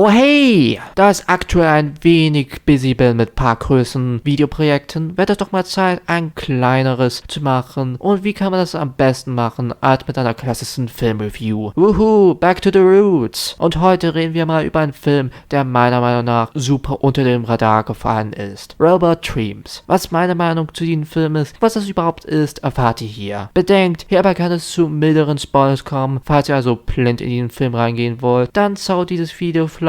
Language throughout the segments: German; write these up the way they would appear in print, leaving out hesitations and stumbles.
Oh hey, da ich aktuell ein wenig busy bin mit paar größeren Videoprojekten, wird es doch mal Zeit, ein kleineres zu machen. Und wie kann man das am besten machen, als mit einer klassischen Filmreview? Woohoo, back to the roots. Und heute reden wir mal über einen Film, der meiner Meinung nach super unter dem Radar gefallen ist. Robot Dreams. Was meine Meinung zu diesem Film ist, was das überhaupt ist, erfahrt ihr hier. Bedenkt, hierbei kann es zu milderen Spoilers kommen. Falls ihr also blind in diesen Film reingehen wollt, dann schaut dieses Video vielleicht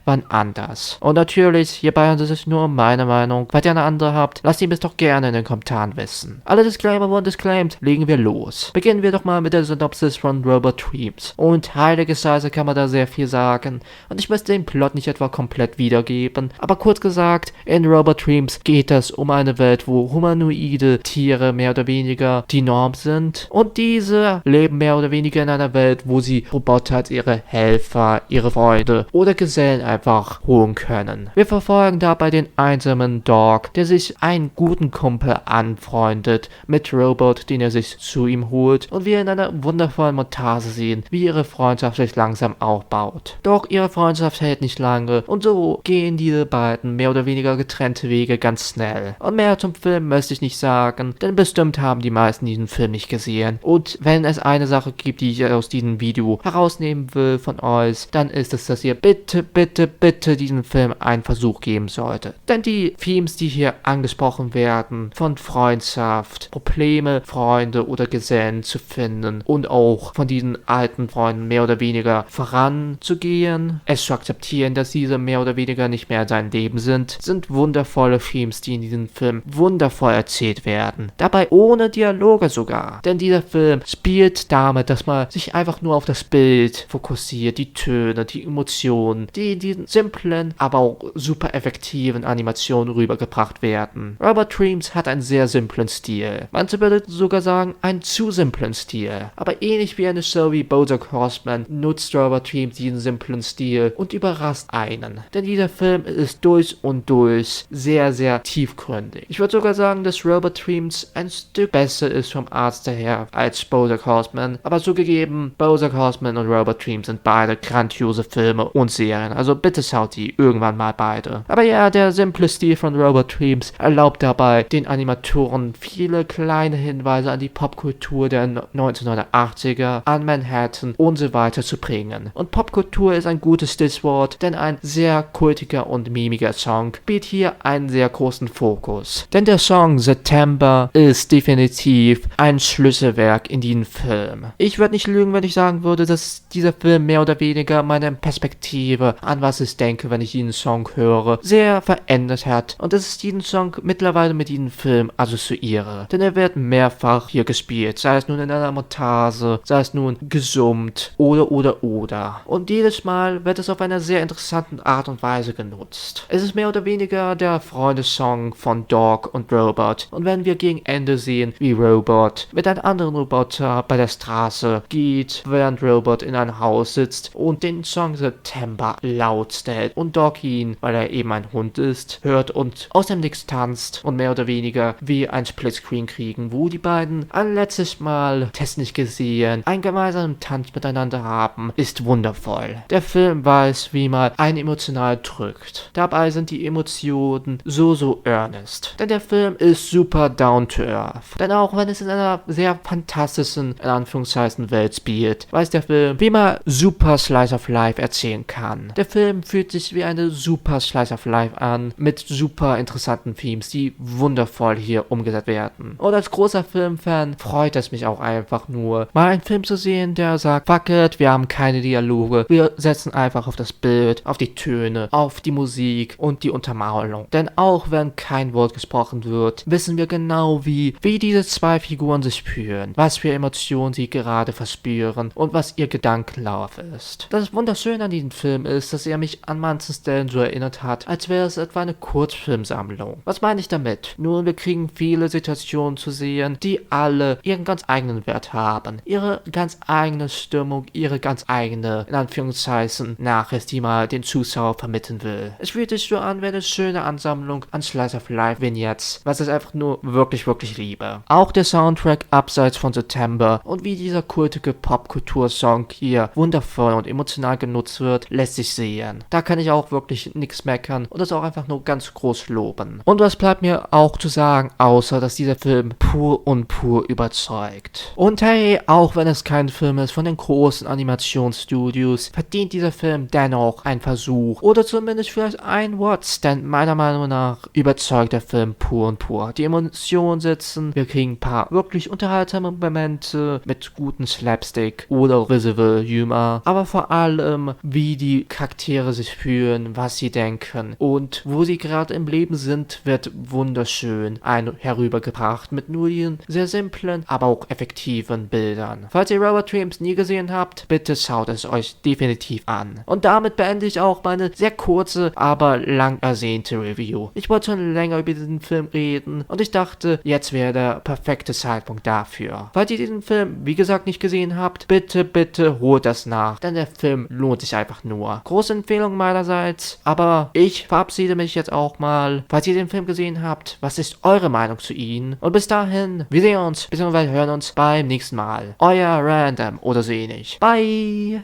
wann anders. Und natürlich, hierbei handelt es sich nur um meine Meinung. Falls ihr eine andere habt, lasst ihn es doch gerne in den Kommentaren wissen. Alle Disclaimer wurden disclaimed, legen wir los. Beginnen wir doch mal mit der Synopsis von Robot Dreams. Und heilige Scheiße kann man da sehr viel sagen. Und ich möchte den Plot nicht etwa komplett wiedergeben, aber kurz gesagt, in Robot Dreams geht es um eine Welt, wo humanoide Tiere mehr oder weniger die Norm sind. Und diese leben mehr oder weniger in einer Welt, wo sie Roboter als ihre Helfer, ihre Freunde oder Gesellen einfach holen können. Wir verfolgen dabei den einsamen Dog, der sich einen guten Kumpel anfreundet mit Robot, den er sich zu ihm holt, und wir in einer wundervollen Montage sehen, wie ihre Freundschaft sich langsam aufbaut. Doch ihre Freundschaft hält nicht lange und so gehen diese beiden mehr oder weniger getrennte Wege ganz schnell. Und mehr zum Film möchte ich nicht sagen, denn bestimmt haben die meisten diesen Film nicht gesehen. Und wenn es eine Sache gibt, die ich aus diesem Video herausnehmen will von euch, dann ist es, dass ihr bitte diesem Film einen Versuch geben solltet. Denn die Themes, die hier angesprochen werden, von Freundschaft, Probleme, Freunde oder Gesellen zu finden und auch von diesen alten Freunden mehr oder weniger voranzugehen, es zu akzeptieren, dass diese mehr oder weniger nicht mehr in seinem Leben sind wundervolle Themes, die in diesem Film wundervoll erzählt werden. Dabei ohne Dialoge sogar. Denn dieser Film spielt damit, dass man sich einfach nur auf das Bild fokussiert, die Töne, die Emotionen, die in diesen simplen, aber auch super effektiven Animationen rübergebracht werden. Robot Dreams hat einen sehr simplen Stil. Manche würden sogar sagen, einen zu simplen Stil. Aber ähnlich wie eine Show wie BoJack Horseman nutzt Robot Dreams diesen simplen Stil und überrascht einen. Denn dieser Film ist durch und durch sehr tiefgründig. Ich würde sogar sagen, dass Robot Dreams ein Stück besser ist vom Arzt her als BoJack Horseman. Aber zugegeben, BoJack Horseman und Robot Dreams sind beide grandiose Filme und Serien. Also bitte schaut die irgendwann mal beide. Aber ja, der simple Stil von Robot Dreams erlaubt dabei den Animatoren viele kleine Hinweise an die Popkultur der 1980er, an Manhattan und so weiter zu bringen. Und Popkultur ist ein gutes Stichwort, denn ein sehr kultiger und memiger Song bietet hier einen sehr großen Fokus. Denn der Song September ist definitiv ein Schlüsselwerk in diesem Film. Ich würde nicht lügen, wenn ich sagen würde, dass dieser Film mehr oder weniger meine Perspektive an was ich denke, wenn ich diesen Song höre, sehr verändert hat und dass ich diesen Song mittlerweile mit diesem Film assoziiere. Denn er wird mehrfach hier gespielt, sei es nun in einer Montage, sei es nun gesummt oder. Und jedes Mal wird es auf einer sehr interessanten Art und Weise genutzt. Es ist mehr oder weniger der Freundessong von Dog und Robot. Und wenn wir gegen Ende sehen, wie Robot mit einem anderen Roboter bei der Straße geht, während Robot in einem Haus sitzt und den Song September laut stellt und Dog ihn, weil er eben ein Hund ist, hört und aus dem Nix tanzt und mehr oder weniger wie ein Splitscreen kriegen, wo die beiden ein letztes Mal, technisch gesehen, einen gemeinsamen Tanz miteinander haben, ist wundervoll. Der Film weiß, wie man einen emotional drückt. Dabei sind die Emotionen so earnest. Denn der Film ist super down to earth. Denn auch wenn es in einer sehr fantastischen, in Anführungszeichen, Welt spielt, weiß der Film, wie man super Slice of Life erzählen kann. Der Film fühlt sich wie eine super Slice of Life an, mit super interessanten Themes, die wundervoll hier umgesetzt werden. Und als großer Filmfan freut es mich auch einfach nur, mal einen Film zu sehen, der sagt, fuck it, wir haben keine Dialoge, wir setzen einfach auf das Bild, auf die Töne, auf die Musik und die Untermalung. Denn auch wenn kein Wort gesprochen wird, wissen wir genau wie diese zwei Figuren sich fühlen, was für Emotionen sie gerade verspüren und was ihr Gedankenlauf ist. Das Wunderschöne an diesem Film ist, dass er mich an manchen Stellen so erinnert hat, als wäre es etwa eine Kurzfilmsammlung. Was meine ich damit? Nun, wir kriegen viele Situationen zu sehen, die alle ihren ganz eigenen Wert haben, ihre ganz eigene Stimmung, ihre ganz eigene, in Anführungszeichen, Nachricht, die man den Zuschauer vermitteln will. Es fühlt sich so an wie eine schöne Ansammlung an Slice of Life Vignettes, was ich einfach nur wirklich liebe. Auch der Soundtrack abseits von September und wie dieser kultige Popkultur-Song hier wundervoll und emotional genutzt wird, lässt lässt sich sehen. Da kann ich auch wirklich nichts meckern und das auch einfach nur ganz groß loben. Und was bleibt mir auch zu sagen, außer dass dieser Film pur und pur überzeugt. Und hey, auch wenn es kein Film ist von den großen Animationsstudios, verdient dieser Film dennoch einen Versuch oder zumindest vielleicht ein Watch, denn meiner Meinung nach überzeugt der Film pur und pur. Die Emotionen sitzen, wir kriegen ein paar wirklich unterhaltsame Momente mit guten Slapstick oder Visual Humor, aber vor allem, wie die Charaktere sich fühlen, was sie denken und wo sie gerade im Leben sind, wird wunderschön herübergebracht mit nur ihren sehr simplen, aber auch effektiven Bildern. Falls ihr Rubber Dreams nie gesehen habt, bitte schaut es euch definitiv an. Und damit beende ich auch meine sehr kurze, aber lang ersehnte Review. Ich wollte schon länger über diesen Film reden und ich dachte, jetzt wäre der perfekte Zeitpunkt dafür. Falls ihr diesen Film, wie gesagt, nicht gesehen habt, bitte holt das nach, denn der Film lohnt sich einfach nur. Große Empfehlung meinerseits, aber ich verabschiede mich jetzt auch mal. Falls ihr den Film gesehen habt, was ist eure Meinung zu ihm? Und bis dahin, wir sehen uns, bzw. hören uns beim nächsten Mal. Euer Random oder so ähnlich. Bye!